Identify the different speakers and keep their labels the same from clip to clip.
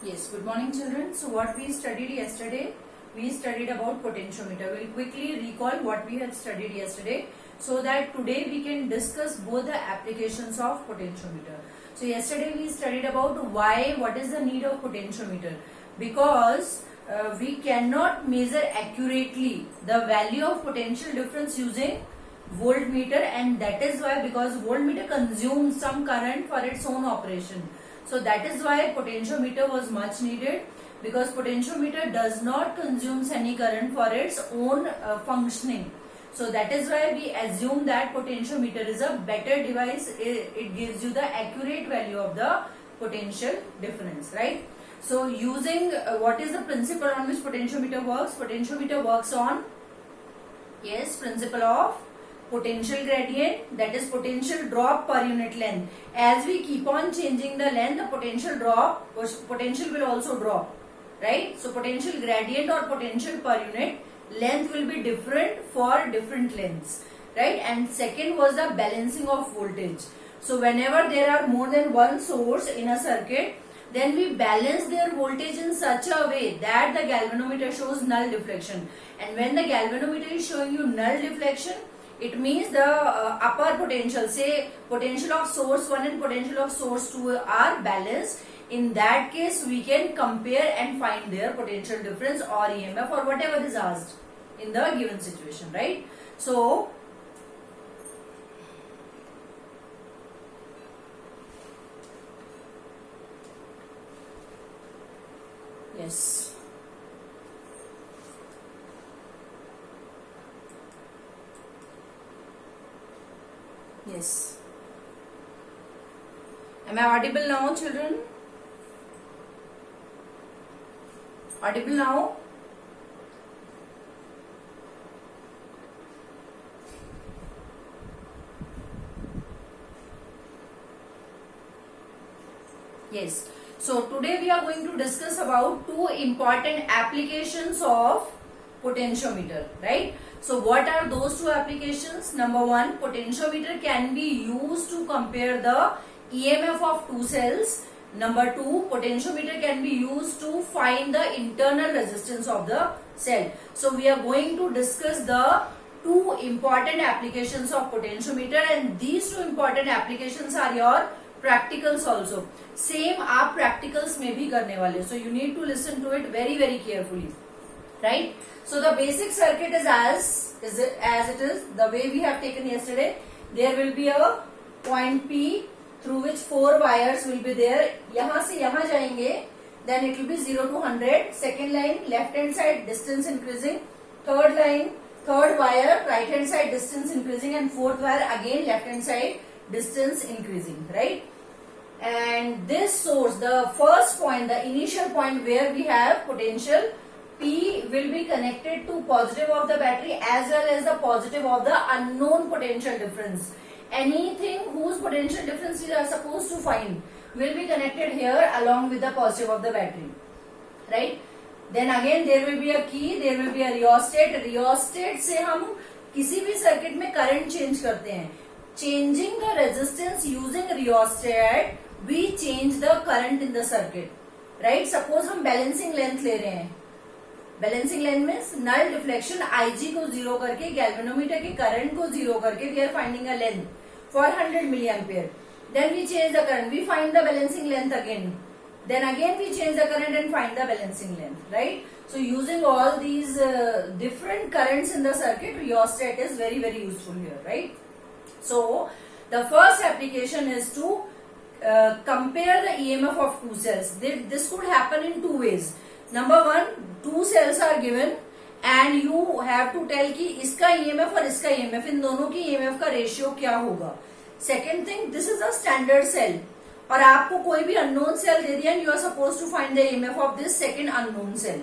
Speaker 1: Yes, good morning children. So what we studied yesterday, we studied about potentiometer. We'll quickly recall what we had studied yesterday so that today we can discuss both the applications of potentiometer. So yesterday we studied about what is the need of potentiometer, because we cannot measure accurately the value of potential difference using voltmeter, and that is why, because voltmeter consumes some current for its own operation. So that is why potentiometer was much needed, because potentiometer does not consume any current for its own functioning. So that is why we assume that potentiometer is a better device. It gives you the accurate value of the potential difference, right? So using what is the principle on which potentiometer works? Potentiometer works on, yes, principle of potential gradient, that is potential drop per unit length. As we keep on changing the length, the potential will also drop, right? So potential gradient or potential per unit length will be different for different lengths, right? And second was the balancing of voltage. So whenever there are more than one source in a circuit, then we balance their voltage in such a way that the galvanometer shows null deflection. And when the galvanometer is showing you null deflection, it means the upper potential, say potential of source 1 and potential of source 2 are balanced. In that case, we can compare and find their potential difference or EMF or whatever is asked in the given situation, right? So, yes. Yes. Am I audible now, children? Audible now? Yes. So today we are going to discuss about two important applications of potentiometer, right? So what are those two applications? Number one, potentiometer can be used to compare the EMF of two cells. Number two, potentiometer can be used to find the internal resistance of the cell. So we are going to discuss the two important applications of potentiometer, and these two important applications are your practicals also. Same आप practicals में भी करने वाले, so you need to listen to it very carefully, right? So the basic circuit is as it is, the way we have taken yesterday. There will be a point P through which 4 wires will be there. यहाँ से यहाँ जाएंगे, then it will be 0 to 100. Second line, left hand side distance increasing. Third line, third wire, right hand side distance increasing, and fourth wire again left hand side distance increasing, right? And this source, the first point, the initial point where we have potential P will be connected to positive of the battery as well as the positive of the unknown potential difference. Anything whose potential difference we are supposed to find will be connected here along with the positive of the battery, right? Then again there will be a key, there will be a rheostat. Rheostat से हम किसी भी circuit में current change करते हैं. Changing the resistance using rheostat, we change the current in the circuit, right? Suppose हम balancing length ले रहे हैं. बैलेंसिंग लेंथ में नल डिफ्लेक्शन IG को जीरो करके, गैल्वेनोमीटर के करंट को जीरो करके, we are finding a length for 100 milliampere. Then we change the current, we find the balancing length again. Then again we change the current and find the balancing length, right? So using all these different currents in the circuit, rheostat is very useful here, right? So the first application is to compare the EMF of two cells. This could happen in two ways. Number one, two cells are given and you have to tell कि इसका EMF और इसका EMF, इन दोनों की EMF का ratio क्या होगा. Second thing, this is a standard cell और आपको कोई भी unknown cell दे दिया and you are supposed to find the EMF of this second unknown cell,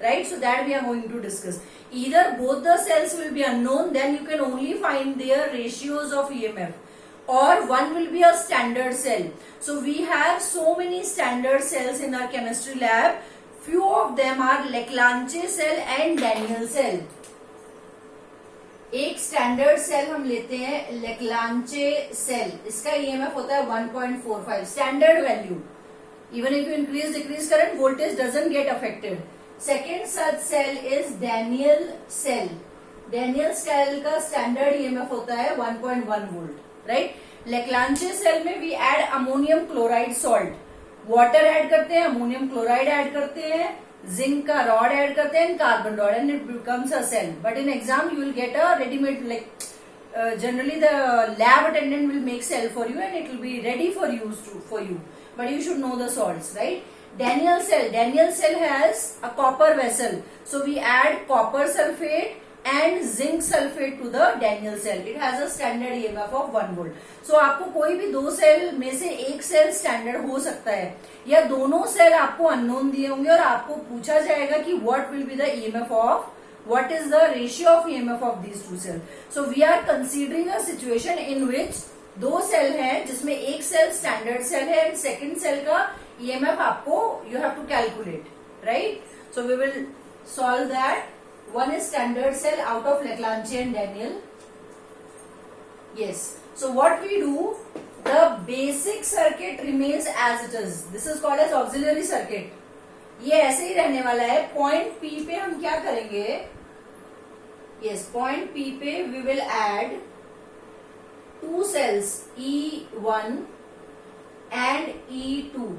Speaker 1: right? So that we are going to discuss. Either both the cells will be unknown, then you can only find their ratios of EMF, or one will be a standard cell. So we have so many standard cells in our chemistry lab. Few of them are Leclanche cell and Daniell cell. एक standard cell हम लेते हैं लेक्लांचे cell, इसका EMF होता है 1.45 standard value, Even if you increase decrease current, voltage doesn't get affected. Second such cell is Daniell cell. Daniell cell का standard EMF होता है 1.1 volt, right? Leclanché cell में we add ammonium chloride salt. Water add करते हैं, ammonium chloride add करते हैं, zinc का rod add करते हैं, carbon rod, and it becomes a cell. But in exam you will get a ready-made, like generally the lab attendant will make cell for you and it will be ready for use for you. But you should know the salts, right? Daniell cell has a copper vessel. So we add copper sulfate and zinc sulfate to the Daniell cell. It has a standard EMF of 1 volt. So आपको कोई भी दो cell में से एक cell standard हो सकता है या दोनों सेल आपको अननोन दिए होंगे और आपको पूछा जाएगा कि what will be the EMF of, what is the ratio of EMF of these two cells. So we are considering a situation in which दो सेल हैं जिसमें एक सेल स्टैंडर्ड सेल है एंड सेकंड सेल का EMF आपको you have to calculate, right? So we will solve that. One is standard cell out of Leclanché and Daniell. Yes. So what we do, the basic circuit remains as it is. This is called as auxiliary circuit. ये ऐसे ही रहने वाला है. Point P पे हम क्या करेंगे? Yes, point P पे we will add two cells E1 and E2,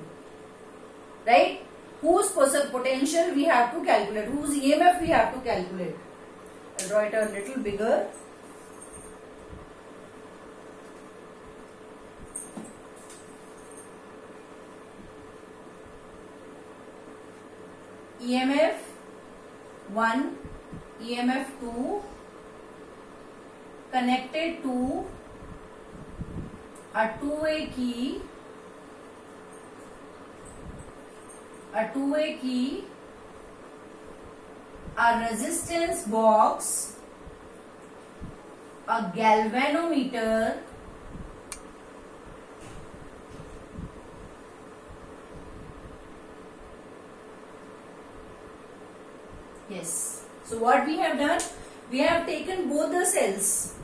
Speaker 1: right? Whose potential we have to calculate, whose EMF we have to calculate. I'll draw it a little bigger. EMF 1, EMF 2 connected to a two-way key, a resistance box, a galvanometer, yes. So what we have done, we have taken both the cells,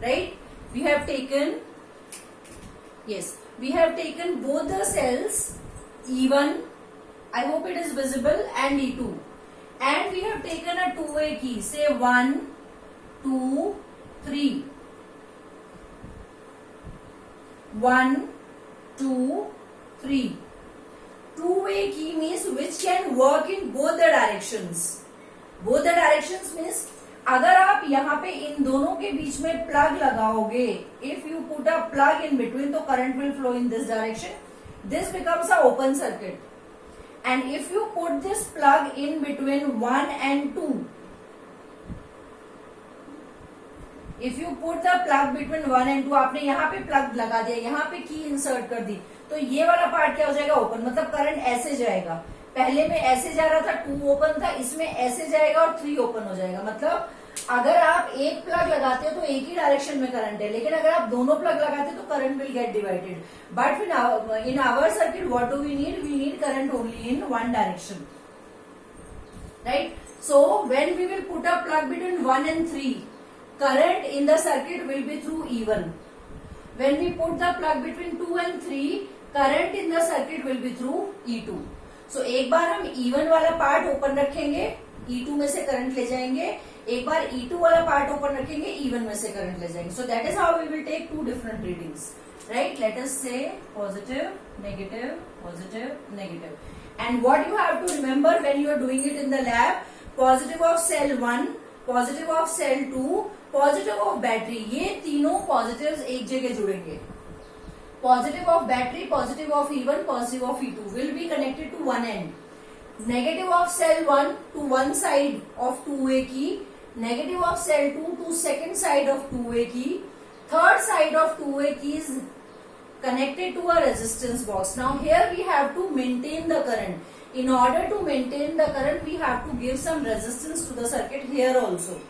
Speaker 1: right? We have taken, yes, we have taken both the cells E1, I hope it is visible, and E2, and we have taken a two-way key, say 1, 2, 3, 1, 2, 3. Two-way key means which can work in both the directions. Both the directions means अगर आप यहाँ पे इन दोनों के बीच में plug लगाओगे, if you put a plug in between, तो current will flow in this direction. This becomes a open circuit. And if you put this plug in between 1 and 2, if you put the plug between 1 and 2, आपने यहाँ पे plug लगा दिया, यहाँ पे की insert कर दी, तो ये वाला पार्ट क्या हो जाएगा? ओपन. मतलब करंट ऐसे जाएगा. पहले में ऐसे जा रहा था, 2 ओपन था, इसमें ऐसे जाएगा और 3 ओपन हो जाएगा. मतलब अगर आप एक प्लग लगाते हो तो एक ही डायरेक्शन में करंट है, लेकिन अगर आप दोनों प्लग लगाते हो तो current will get divided. But in our circuit what do we need? We need current only in one direction, right? So when we will put a plug between 1 and 3, current in the circuit will be through E1. When we put the plug between 2 and 3, current in the circuit will be through E2. So एक बार हम E1 वाला part open रखेंगे, E2 में से current ले जाएंगे. एक बार E2 वाला पार्ट ओपन रखेंगे, E1 में से करंट ले जाएंगे. So that is how we will take two different readings, right? Let us say positive, negative, positive, negative. And what you have to remember when you are doing it in the lab, positive of cell 1, positive of cell 2, positive of battery, ये तीनों positives एक जगह जुड़ेंगे. Positive of battery, positive of E1, positive of E2 will be connected to one end. Negative of cell 1 to one side of two-way key, negative of cell 2 to second side of two-way key, third side of two-way key is connected to a resistance box. Now here we have to maintain the current. In order to maintain the current, we have to give some resistance to the circuit here also,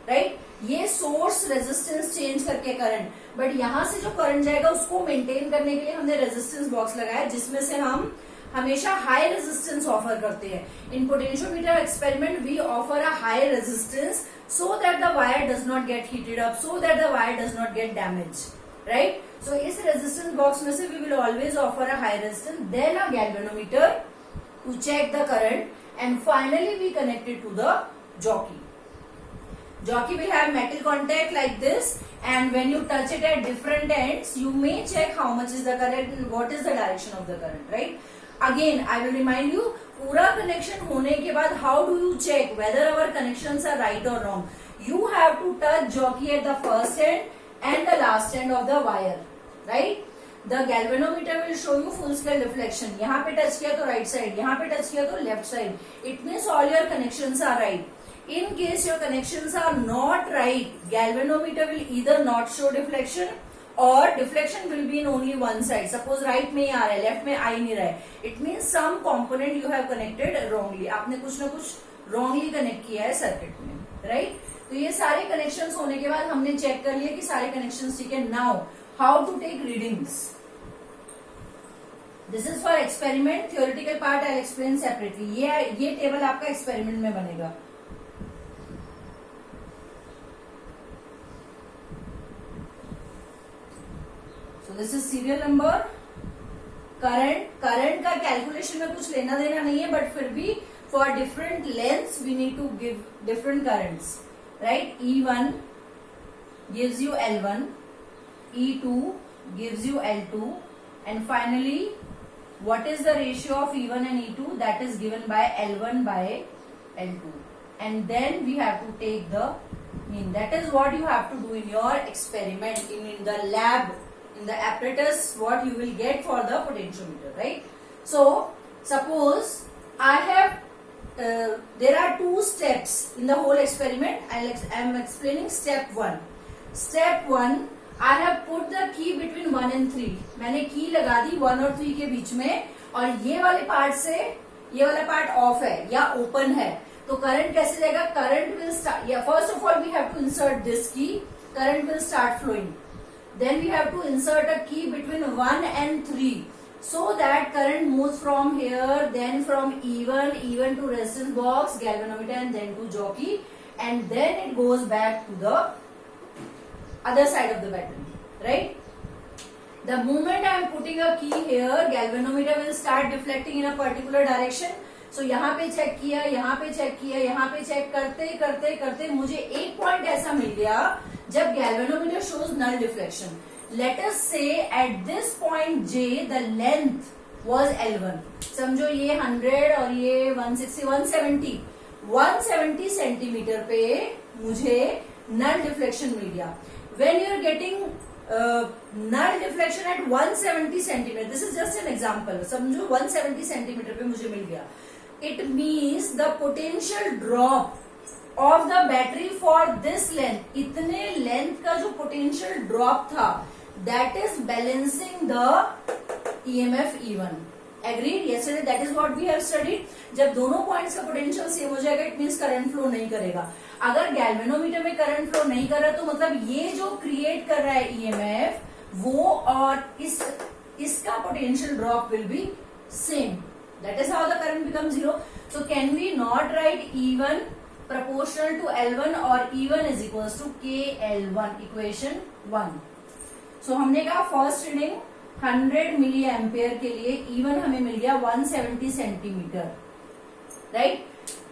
Speaker 1: right? ये source resistance change करके current, but यहाँ से जो current जाएगा उसको maintain करने के लिए हमने रेजिस्टेंस बॉक्स लगाया, जिसमें से हम हमेशा हाई रेजिस्टेंस ऑफर करते हैं. In potentiometer experiment we offer a high resistance so that the wire does not get heated up, so that the wire does not get damaged, right. So इस resistance box में से we will always offer a high resistance, then a galvanometer to check the current, and finally we connected to the jockey. Jockey will have metal contact like this, and when you touch it at different ends, you may check how much is the current and what is the direction of the current, right? Again, I will remind you, पूरा connection होने के बाद how do you check whether our connections are right or wrong? You have to touch jockey at the first end and the last end of the wire, right? The galvanometer will show you full scale reflection. यहाँ पे touch किया तो right side, यहाँ पे touch किया तो left side. It means all your connections are right. In case your connections are not right, galvanometer will either not show deflection or deflection will be in only one side. Suppose right में ही आ रहा है, left में आ ही नहीं रहा है. It means some component you have connected wrongly. आपने कुछ ना कुछ wrongly connect किया है सर्किट में, right? तो ये सारे connections होने के बाद हमने चेक कर लिया कि सारे connections ठीक है. Now, how to take readings? This is for experiment. Theoretical part I'll explain separately. ये टेबल आपका experiment में बनेगा. So this is serial number. Current का कैलकुलेशन में कुछ लेना देना नहीं है, बट फिर भी for different lengths we need to give different currents, right. E1 gives you L1, E2 gives you L2, and finally what is the ratio of E1 and E2? That is given by L1 by L2, and then we have to take the mean. That is what you have to do in your experiment, in the lab, in the apparatus, what you will get for the potentiometer, right? So suppose I have there are two steps in the whole experiment. I am explaining step 1. Step 1, I have put the key between 1 and 3. मैंने की लगा दी 1 और 3 के बीच में, और ये वाले part से ये वाला पार्ट ऑफ है या ओपन है, तो करंट कैसे जाएगा? करंट विल स्टार्ट, या first of all we have to insert this key, current will start flowing. Then we have to insert a key between 1 and 3, so that current moves from here, then from E1 to resistance box, galvanometer, and then to jockey, and then it goes back to the other side of the battery, right? The moment I am putting a key here, galvanometer will start deflecting in a particular direction. So यहाँ पे check किया, यहाँ पे check किया, यहाँ पे check करते करते करते मुझे एक पॉइंट ऐसा मिल गया जब galvanometer shows null deflection. Let us say at this point J the length was L1. समझो ये 100 और ये 160, 170 सेंटीमीटर पे मुझे null deflection मिल गया. When you are getting null deflection at 170 centimeter, this is just an example. समझो 170 centimetre पे मुझे मिल गया. It means the potential drop of the battery for this length, इतने length का जो potential drop था, that is balancing the EMF E1. Agreed? Yesterday that is what we have studied. जब दोनों points का potential same हो जाएगा, it means current flow नहीं करेगा. अगर galvanometer में current flow नहीं कर रहा, तो मतलब ये जो create कर रहा है EMF, वो और इसका potential drop will be same. That is how the current becomes zero. So can we not write E1 proportional to L1 or E1 is equals to KL1, equation 1. So हमने कहा first reading 100 मिली ampere के लिए E1 हमें मिल गया 170 centimetre, right.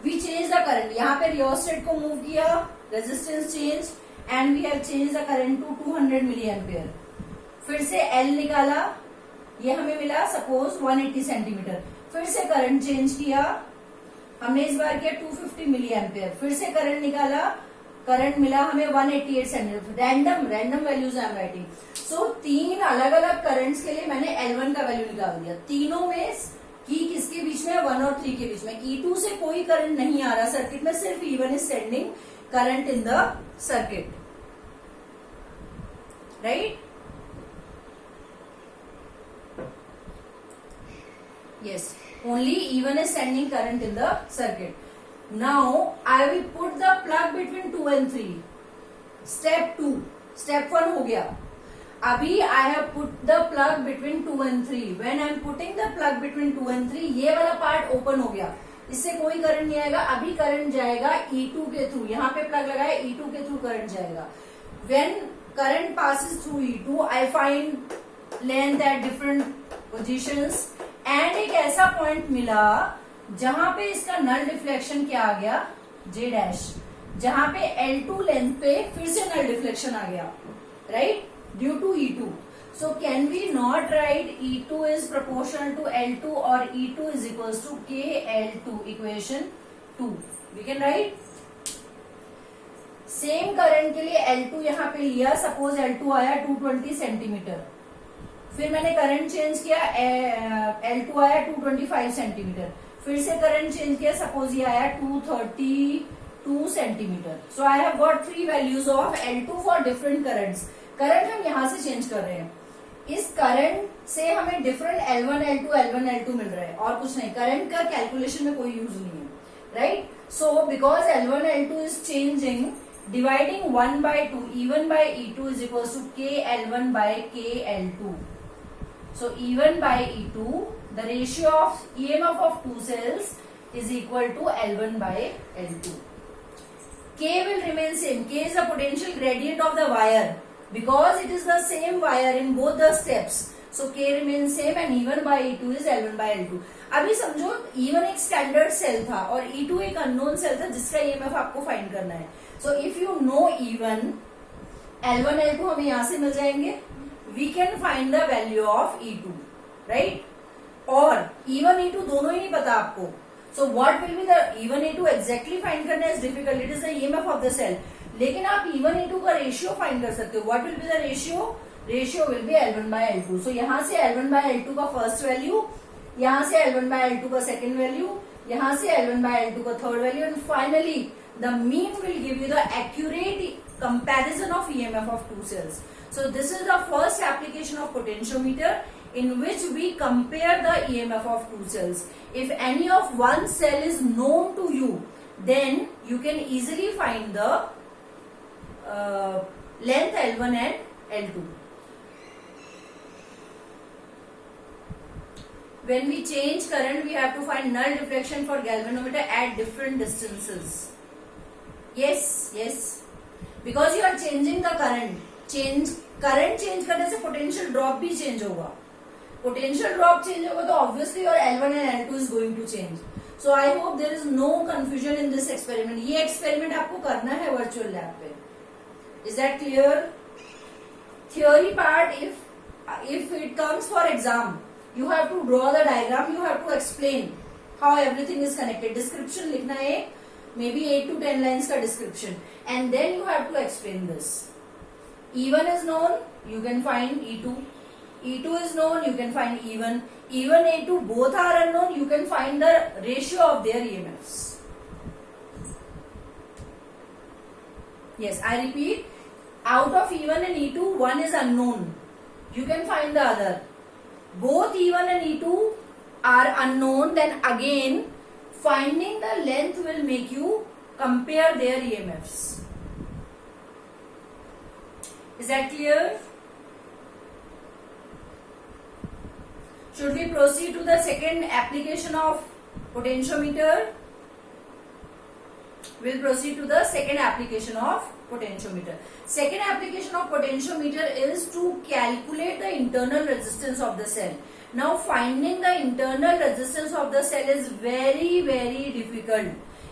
Speaker 1: We change the current, यहाँ पे rheostat को मूव किया, resistance change, and we have change the current to 200 milliampere. फिर से L निकाला, ये हमें मिला सपोज 180 सेंटीमीटर. फिर से करंट चेंज किया, हमने इस बार किया 250 मिली एम्पेयर. फिर से करंट निकाला, करंट मिला हमें 188 centimetre. Random values I am writing. So 3 अलग अलग करंट्स के लिए मैंने L1 का वैल्यू निकाल दिया. तीनों में की किसके बीच में? 1 और 3 के बीच में. E2 से कोई करंट नहीं आ रहा सर्किट में, सिर्फ E1 is sending current in the circuit, right. Yes, only E1 is sending current in the circuit. Now I will put the plug between 2 and 3. Step 2. Step 1 हो गया. अभी I have put the plug between 2 and 3. When I am putting the plug between 2 and 3, ये वाला part open हो गया, इससे कोई current नहीं आएगा. अभी करंट जाएगा E2 के थ्रू. यहाँ पे प्लग लगाए, E2 के थ्रू करंट जाएगा. When current passes through E2, I find length at different positions and एक ऐसा पॉइंट मिला जहां पे इसका नल डिफ्लेक्शन क्या आ गया, J डैश, जहां पे L2 लेंथ पे फिर से नल डिफ्लेक्शन आ गया, right, due to E2. So can we not write E2 is proportional to L2 or E2 is equals to KL2, equation 2. We can write. Same current के लिए L2 यहाँ पे लिया, सपोज L2 आया 220 सेंटीमीटर, फिर मैंने करंट चेंज किया, L2 आया 225 सेंटीमीटर, फिर से करंट चेंज किया, सपोज ये आया 232 centimetre. So I have got 3 values of L2 for different currents. Current हम यहां से चेंज कर रहे हैं, इस करंट से हमें different L1 L2 L1 L2 मिल रहा है और कुछ नहीं. करंट का कैलकुलेशन में कोई यूज नहीं है, right. So because L1 L2 is changing, dividing 1 by 2, E1 by E2 is equals to KL1 by KL2. So E1 by E2, the ratio of EMF of two cells is equal to L1 by L2. K will remain same. K is the potential gradient of the wire because it is the same wire in both the steps. So K remains same and E1 by E2 is L1 by L2. अभी समझो E1 एक standard cell था और E2 एक unknown cell था जिसका EMF आपको find करना है. So if you know E1, L1 L2 हमें यहां से मिल जाएंगे, we can find the value of E2, right? और E1 E2 दोनों ही नहीं पता आपको. So what will be the E1 E2 exactly find करना is difficult. It is the EMF of the cell. लेकिन आप E1 E2 का रेशियो फाइंड कर सकते हो. What will be the ratio? Ratio will be L1 by L2. So यहाँ से L1 by L2 का फर्स्ट वैल्यू, यहाँ से L1 by L2 का सेकेंड वैल्यू, यहाँ से L1 by L2 का third value, and finally the mean will give you the accurate comparison of EMF of two cells. So this is the first application of potentiometer in which we compare the EMF of two cells. If any of one cell is known to you, then you can easily find the length L1 and L2. When we change current, we have to find null deflection for galvanometer at different distances. Yes, because you are changing the current. Current change करने से potential drop भी change होगा. Potential drop change होगा तो obviously your L1 and L2 is going to change. So I hope there is no confusion in this experiment. ये experiment आपको करना है virtual lab पे. Is that clear? Theory part, if it comes for exam, you have to draw the diagram. You have to explain how everything is connected. Description लिखना है. Maybe 8 to 10 lines का description, and then you have to explain this. E1 is known, you can find E2. E2 is known, you can find E1. E1, E2 both are unknown, you can find the ratio of their EMFs. Yes, I repeat, out of E1 and E2, one is unknown. You can find the other. Both E1 and E2 are unknown, then again finding the length will make you compare their EMFs. Is that clear? Should we proceed to the second application of potentiometer? We'll proceed to the second application of potentiometer. Second application of potentiometer is to calculate the internal resistance of the cell. Now finding the internal resistance of the cell is very very difficult.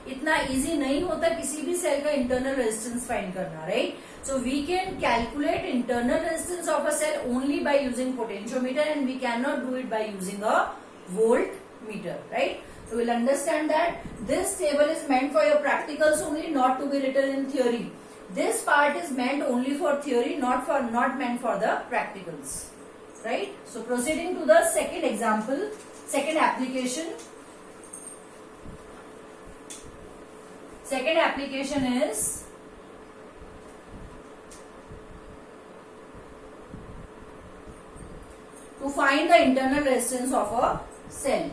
Speaker 1: इतना easy नहीं होता किसी भी cell का internal resistance find करना, right? So we can calculate internal resistance of a cell only by using potentiometer, and we cannot do it by using a voltmeter, right? So we'll understand that this table is meant for your practicals only, not to be written in theory. This part is meant only for theory, not meant for the practicals. Right? So proceeding to the second example, second application. Second application is to find the internal resistance of a cell.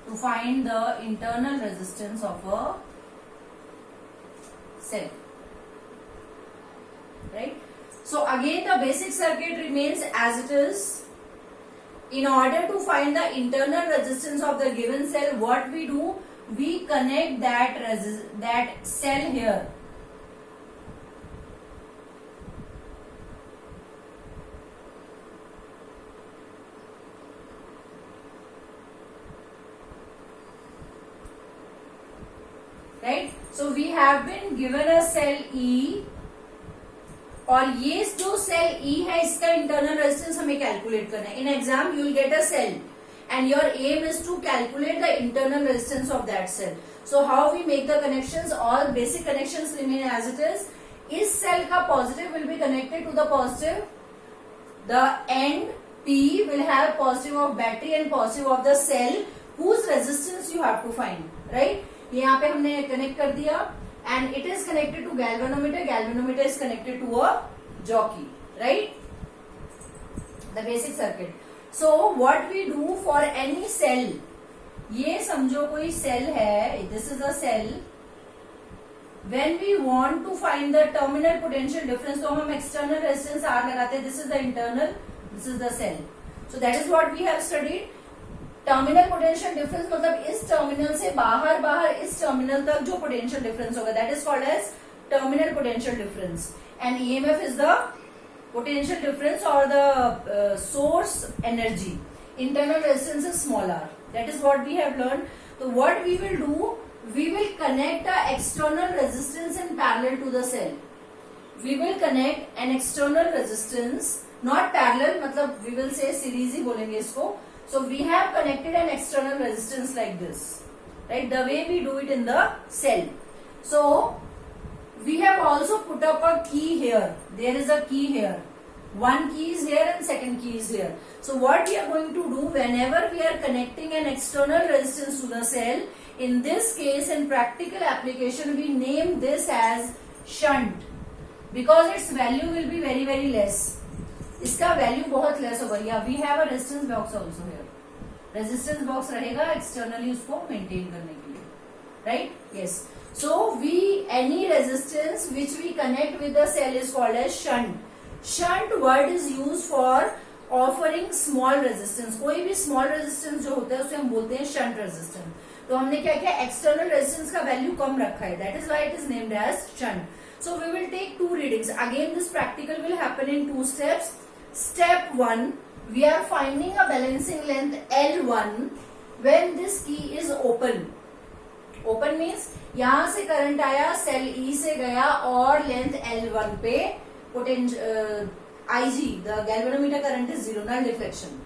Speaker 1: To find the internal resistance of a cell. Right? So again the basic circuit remains as it is. In order to find the internal resistance of the given cell, what we do, we connect that cell here. Right. So we have been given a cell E, और ये जो cell E है इसका internal resistance हमें calculate करना है. In exam you will get a cell and your aim is to calculate the internal resistance of that cell. So how we make the connections? All basic connections remain as it is. इस cell का positive will be connected to the positive. The end P will have positive of battery and positive of the cell whose resistance you have to find. Right? ये यहाँ पे हमने connect कर दिया and it is connected to galvanometer. Galvanometer is connected to a jockey. Right? The basic circuit. So what we do for any cell, ये समझो कोई cell है, this is a cell. When we want to find the terminal potential difference, तो हम external resistance R लगाते हैं. This is the internal, this is the cell. So that is what we have studied. Terminal potential difference मतलब इस terminal से बाहर इस terminal तक जो potential difference होगा, that is called as terminal potential difference. And EMF is the potential difference or the source energy. Internal resistance is small r. That is what we have learned. So what we will do, we will connect the external resistance in parallel to the cell. We will connect an external resistance, not parallel, मतलब we will say series ही बोलेंगे इसको. So we have connected an external resistance like this, right? The way we do it in the cell. So we have also put up a key here. There is a key here. One key is here and second key is here. So what we are going to do, whenever we are connecting an external resistance to the cell, in this case in practical application we name this as shunt, because its value will be very very less. इसका value बहुत less होगा. Yeah, we have a resistance box also here. Resistance box रहेगा externally उसको maintain करने के लिए, right? Yes. So any resistance which we connect with the cell is called as shunt. Shunt word is used for offering small resistance. कोई भी small resistance जो होता है उसे हम बोलते हैं shunt resistance. तो हमने क्या किया, external resistance का value कम रखा है. That is why it is named as shunt. So we will take two readings. Again this practical will happen in two steps. Step 1, we are finding a balancing length L1 when this key is open. Open means यहाँ से current आया, cell E से गया और length L1 पे potential IG, the galvanometer current is 0, null deflection.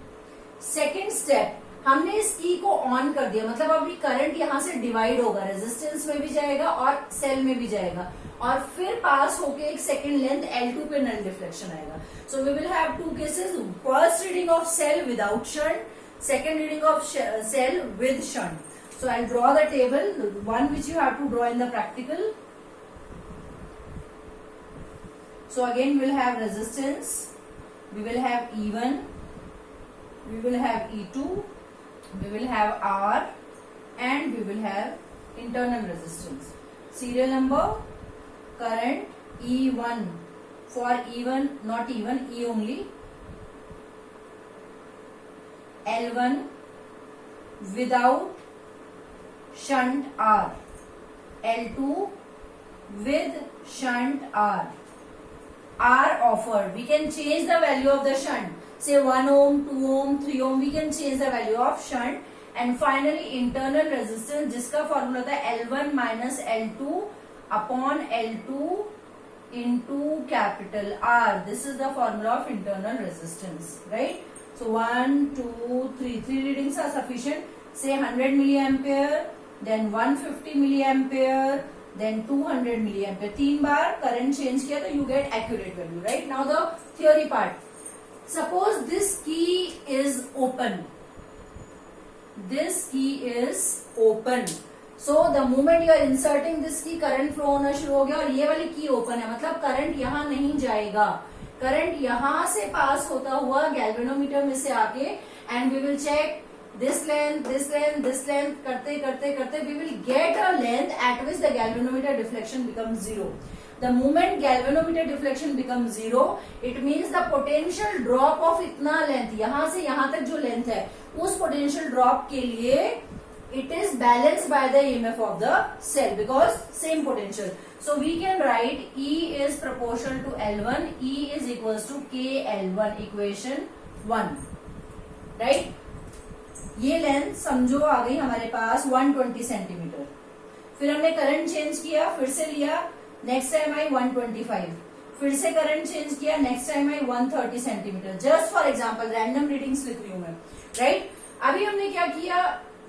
Speaker 1: Second step, हमने इस की को ऑन कर दिया, मतलब अभी करंट यहाँ से डिवाइड होगा, रेजिस्टेंस में भी जाएगा और सेल में भी जाएगा और फिर पास होके एक सेकेंड लेंथ L2 पे नल डिफ्लेक्शन आएगा. So we will have two cases. First reading of cell without shunt, second reading of cell with shunt. So I'll draw the table, the one which you have to draw in the practical. So again we'll have resistance, we will have E1, we will have E2, we will have R and we will have internal resistance. Serial number, current E1, for E1, not E1, E only, L1 without shunt R, L2 with shunt R. R offered, we can change the value of the shunt, say 1 ohm, 2 ohm, 3 ohm, we can change the value of shunt. And finally internal resistance, जिसका formula था L1 minus L2 upon L2 into capital R. This is the formula of internal resistance, right? So 1, 2, 3 readings are sufficient. Say 100 milliampere, then 150 milliampere, then 200 milliampere. 3 bar current change किया तो you get accurate value, right? Now the theory part. Suppose this key is open. This key is open. So the moment you are inserting this key, current flow होना शुरू हो गया और ये वाली की ओपन है, मतलब करंट यहाँ नहीं जाएगा. करंट यहाँ से पास होता हुआ गैल्वेनोमीटर में से आके, and we will check this length, this length, this length, करते करते करते we will get a length at which the galvanometer deflection becomes 0. The moment galvanometer deflection becomes 0, it means the potential drop of इतना length, यहाँ से यहाँ तक जो length है, उस potential drop के लिए it is balanced by the EMF of the cell because same potential. So we can write E is proportional to L1, E is equals to KL1, equation 1, right? ये length समझो आ गई हमारे पास 120 centimetre. फिर हमने current change किया, फिर से लिया, नेक्स्ट टाइम आई 125, फिर से करंट चेंज किया, next time I 130 centimetre. Just for example random readings लिख रही हूं मैं, राइट। अभी हमने क्या किया,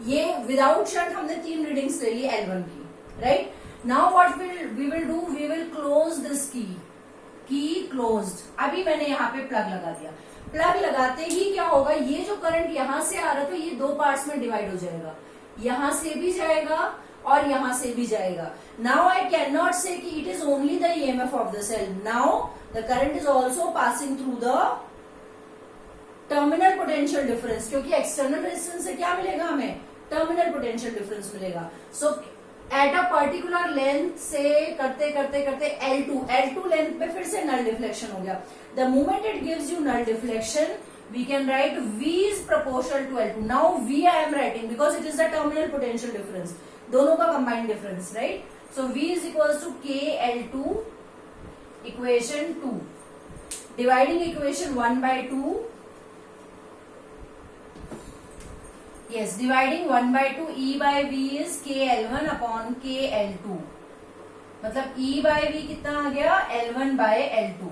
Speaker 1: ये विदाउट शंट हमने 3 रीडिंग्स ले ली L1 की, right. Now what we will do, we will close this key closed. अभी मैंने यहाँ पे प्लग लगा दिया, प्लग लगाते ही क्या होगा, ये जो करंट यहां से आ रहा था ये 2 पार्ट्स में डिवाइड हो जाएगा, यहां से भी जाएगा और यहां से भी जाएगा। Now I can not say कि it is only the EMF of the cell, now the current is also passing through the terminal potential difference, क्योंकि एक्सटर्नल रेजिस्टेंस से क्या मिलेगा हमें, टर्मिनल पोटेंशियल डिफरेंस मिलेगा। So at a particular length से करते करते करते L2 लेंथ पे फिर से नल डिफ्लेक्शन हो गया। The moment it gives you null deflection we can write V is proportional to L2. Now V I am writing because it is the terminal potential difference, दोनों का combined difference, right? So V is equals to K L2 equation 2. Dividing equation 1 by 2. Yes, dividing 1 by 2, E by V is KL1 upon KL2. मतलब E by V कितना आ गया, L1 by L2।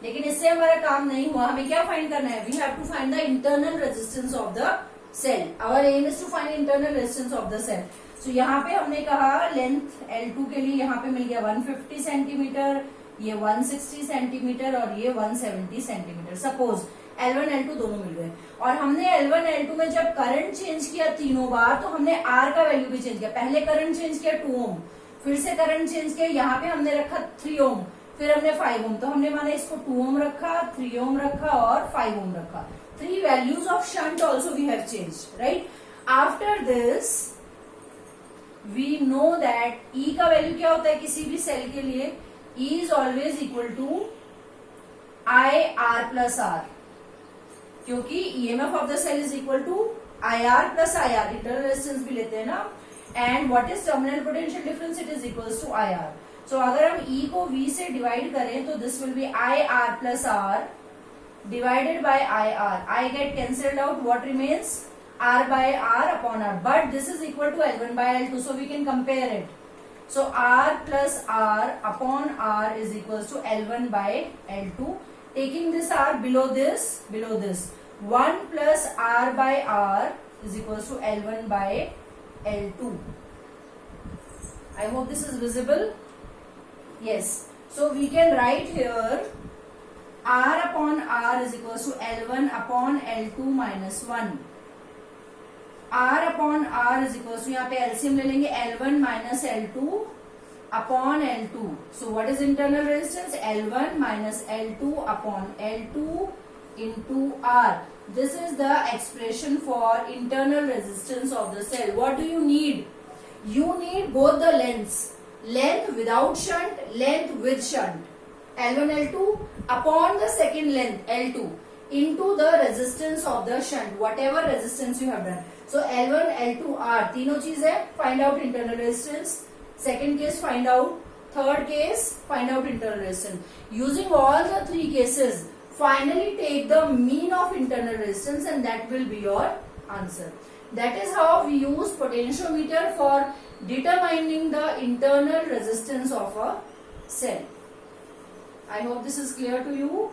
Speaker 1: लेकिन इससे हमारा काम नहीं हुआ, हमें क्या फाइंड करना है, we have to find the internal resistance of the cell. Our aim is to find internal resistance of the cell. So यहाँ पे हमने कहा लेंथ L2 के लिए यहाँ पे मिल गया 150 सेंटीमीटर, ये 160 सेंटीमीटर और ये 170 सेंटीमीटर। सपोज L1 L2 दोनों मिल गए, और हमने L1 L2 में जब करंट चेंज किया 3 बार, तो हमने R का वैल्यू भी चेंज किया। पहले करंट चेंज किया 2 ओम, फिर से करंट चेंज किया, यहाँ पे हमने रखा 3 ओम, फिर हमने 5 ओम। तो हमने माना इसको 2 ओम रखा, 3 ओम रखा और 5 ओम रखा। 3 values of shunt also we have change, right. After this we know that E का वैल्यू क्या होता है किसी भी सेल के लिए, E is always equal to IR plus R, क्योंकि EMF of the cell is equal to IR plus IR, internal resistance भी लेते हैं ना। And what is terminal potential difference, it is equals to IR। So अगर हम E को V से divide करें तो this will be IR plus R divided by IR। I get cancelled out, what remains R by R upon R, but this is equal to L1 by L2, so we can compare it. So R plus R upon R is equals to L1 by L2. Taking this R below this, 1 plus R by R is equals to L1 by L2. I hope this is visible. Yes. So we can write here R upon R is equals to L1 upon L2 minus 1. R upon R is equals to, यहाँ पे LCM ले लेंगे, L1 minus L2 upon L2. So what is internal resistance? L1 minus L2 upon L2 into R. This is the expression for internal resistance of the cell. What do you need? You need both the lengths. Length without shunt, length with shunt. L1 L2 upon the second length L2 into the resistance of the shunt, whatever resistance you have done. So L1 L2 R तीनों चीज है, find out internal resistance. Second case find out, third case find out internal resistance. Using all the 3 cases, finally take the mean of internal resistance and that will be your answer. That is how we use potentiometer for determining the internal resistance of a cell. I hope this is clear to you.